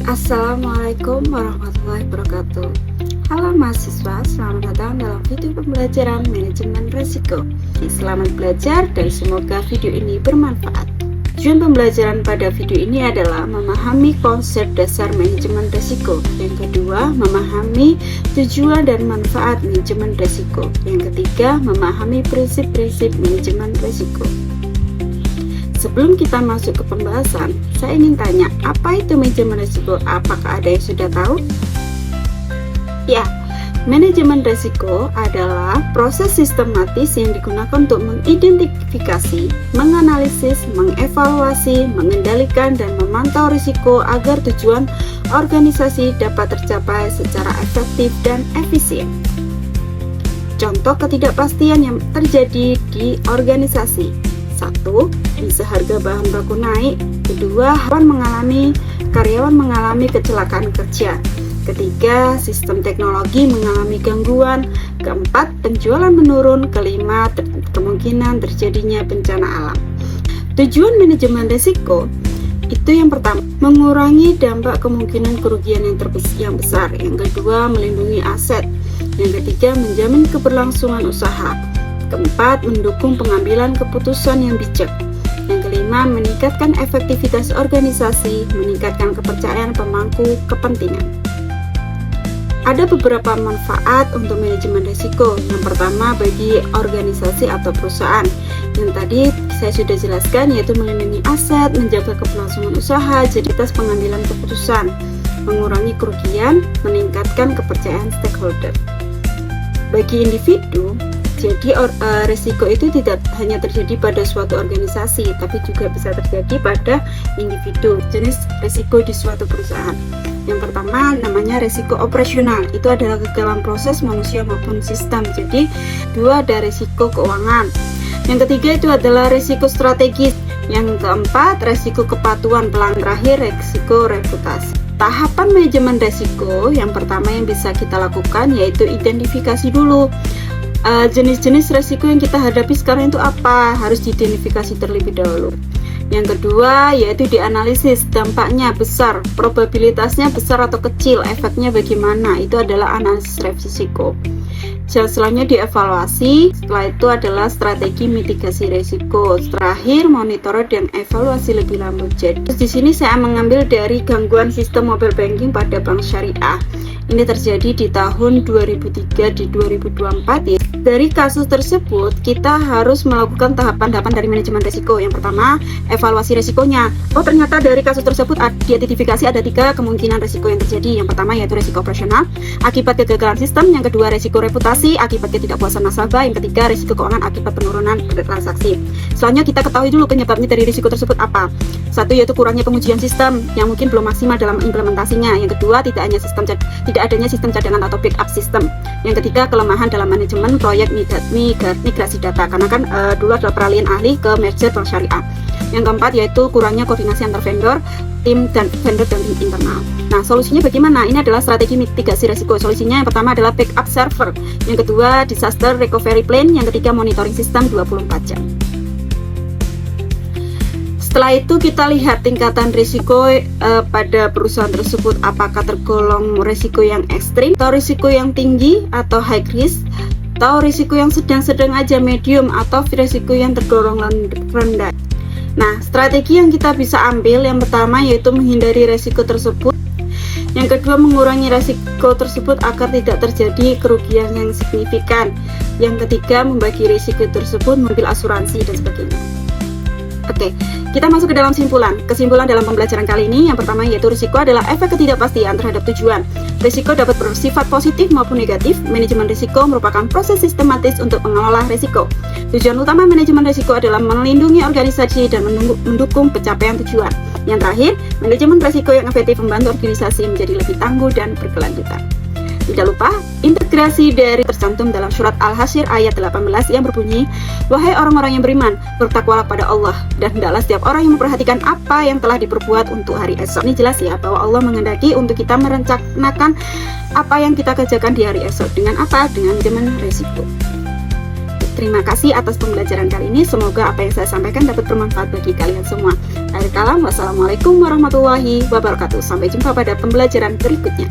Assalamualaikum warahmatullahi wabarakatuh. Halo mahasiswa, selamat datang dalam video pembelajaran manajemen risiko. Selamat belajar dan semoga video ini bermanfaat. Tujuan pembelajaran pada video ini adalah memahami konsep dasar manajemen risiko. Yang kedua, memahami tujuan dan manfaat manajemen risiko. Yang ketiga, memahami prinsip-prinsip manajemen risiko. Sebelum kita masuk ke pembahasan, saya ingin tanya, apa itu manajemen risiko? Apakah ada yang sudah tahu? Ya, manajemen risiko adalah proses sistematis yang digunakan untuk mengidentifikasi, menganalisis, mengevaluasi, mengendalikan, dan memantau risiko agar tujuan organisasi dapat tercapai secara efektif dan efisien. Contoh ketidakpastian yang terjadi di organisasi. 1. Bisa harga bahan baku naik. 2. Karyawan mengalami kecelakaan kerja. 3. Sistem teknologi mengalami gangguan. 4. Penjualan menurun. 5. Kemungkinan terjadinya bencana alam. Tujuan manajemen risiko itu yang pertama, mengurangi dampak kemungkinan kerugian yang besar. Yang kedua, melindungi aset. Yang ketiga, menjamin keberlangsungan usaha. Keempat, mendukung pengambilan keputusan yang bijak. Yang kelima, meningkatkan efektivitas organisasi, meningkatkan kepercayaan pemangku kepentingan. Ada beberapa manfaat untuk manajemen risiko. Yang pertama, bagi organisasi atau perusahaan. Yang tadi saya sudah jelaskan, yaitu melindungi aset, menjaga keberlangsungan usaha, jaditas pengambilan keputusan, mengurangi kerugian, meningkatkan kepercayaan stakeholder. Bagi individu, jadi risiko itu tidak hanya terjadi pada suatu organisasi, tapi juga bisa terjadi pada individu. Jenis risiko di suatu perusahaan. Yang pertama namanya risiko operasional. Itu adalah kegagalan proses manusia maupun sistem. Jadi dua, ada risiko keuangan. Yang ketiga itu adalah risiko strategis. Yang keempat, risiko kepatuhan. Pelan terakhir, risiko reputasi. Tahapan manajemen risiko yang pertama yang bisa kita lakukan yaitu identifikasi dulu. Jenis-jenis resiko yang kita hadapi sekarang itu apa? Harus diidentifikasi terlebih dahulu. Yang kedua yaitu dianalisis, dampaknya besar, probabilitasnya besar atau kecil, efeknya bagaimana, itu adalah analisis risiko. Selanjutnya dievaluasi, setelah itu adalah strategi mitigasi risiko. Terakhir monitor dan evaluasi lebih lanjut. Terus di sini saya mengambil dari gangguan sistem mobile banking pada bank syariah. Ini terjadi di tahun 2003 di 2024 ya. Dari kasus tersebut kita harus melakukan tahapan-tahapan dari manajemen risiko. Yang pertama, evaluasi risikonya. Oh, ternyata dari kasus tersebut diidentifikasi ada 3 kemungkinan risiko yang terjadi. Yang pertama yaitu risiko operasional akibat kegagalan sistem, yang kedua risiko reputasi akibat ketidakpuasan nasabah, yang ketiga risiko keuangan akibat penurunan transaksi. Selanjutnya kita ketahui dulu penyebabnya dari risiko tersebut apa. 1 yaitu kurangnya pengujian sistem yang mungkin belum maksimal dalam implementasinya. Yang kedua, tidak adanya sistem cadangan atau backup sistem. Yang ketiga, kelemahan dalam manajemen proyek migrasi data, karena kan dulu adalah peralihan ahli ke merger bank syariah. Yang keempat yaitu kurangnya koordinasi antar vendor, tim internal. Nah, solusinya bagaimana? Ini adalah strategi mitigasi risiko. Solusinya yang pertama adalah backup server, yang kedua disaster recovery plan, yang ketiga monitoring sistem 24 jam. Setelah itu kita lihat tingkatan risiko pada perusahaan tersebut, apakah tergolong risiko yang ekstrim atau risiko yang tinggi atau high risk, atau risiko yang sedang-sedang aja medium, atau risiko yang tergolong rendah. Nah, strategi yang kita bisa ambil yang pertama yaitu menghindari risiko tersebut. Yang kedua, mengurangi risiko tersebut agar tidak terjadi kerugian yang signifikan. Yang ketiga, membagi risiko tersebut, mengambil asuransi dan sebagainya. Oke, kita masuk ke dalam kesimpulan dalam pembelajaran kali ini. Yang pertama yaitu risiko adalah efek ketidakpastian terhadap tujuan. Risiko dapat bersifat positif maupun negatif. Manajemen risiko merupakan proses sistematis untuk mengelola risiko. Tujuan utama manajemen risiko adalah melindungi organisasi dan mendukung pencapaian tujuan. Yang terakhir, manajemen risiko yang efektif membantu organisasi menjadi lebih tangguh dan berkelanjutan. Tidak lupa, integrasi dari tercantum dalam surat Al-Hasyr ayat 18 yang berbunyi, "Wahai orang-orang yang beriman, bertakwalah pada Allah, dan hendaklah setiap orang yang memperhatikan apa yang telah diperbuat untuk hari esok." Ini jelas ya, bahwa Allah menghendaki untuk kita merencanakan apa yang kita kerjakan di hari esok. Dengan apa? Dengan manajemen risiko. Terima kasih atas pembelajaran kali ini. Semoga apa yang saya sampaikan dapat bermanfaat bagi kalian semua. Akhir kalam, wassalamualaikum warahmatullahi wabarakatuh. Sampai jumpa pada pembelajaran berikutnya.